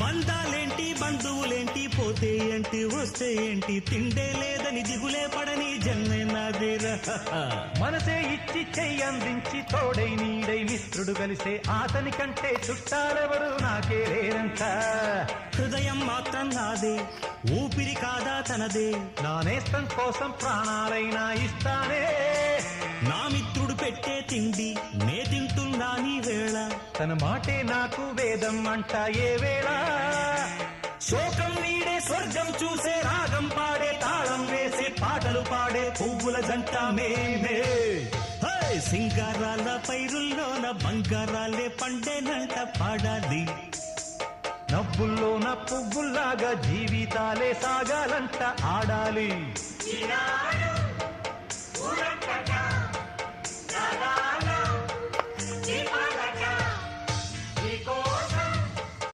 బంధాలేంటి బంధువులేంటి పోతే ఏంటి వస్తే ఏంటి తిండే లేదని దిగులే పడని జన్మే నాదేరా మనసే ఇచ్చి చెయ్యి అందించి తోడై నీడై మిత్రుడు కలిసే అతని కంటే చుట్టాలెవరు నాకే లేరంట హృదయం మాత్రం నాదే ఊపిరి కాదా తనదే నా నేస్తం కోసం ప్రాణాలైనా ఇస్తానే నా మిత్రుడు పెట్టే తిండి నే తింటున్నా నీ వేళ తన మాటే నాకు వేదం అంట ఏ వేళ శోకం వీడే స్వర్గం చూసే రాగం పాడే తాళం వేసే పాటలు పాడే పువ్వుల జంట మేమే సింగారాల పైరుల్లోన బంగారాలే పండేనంట పాడాలి నవ్వుల్లోన పువ్వుల్లాగా జీవితాలే సాగాలంట ఆడాలి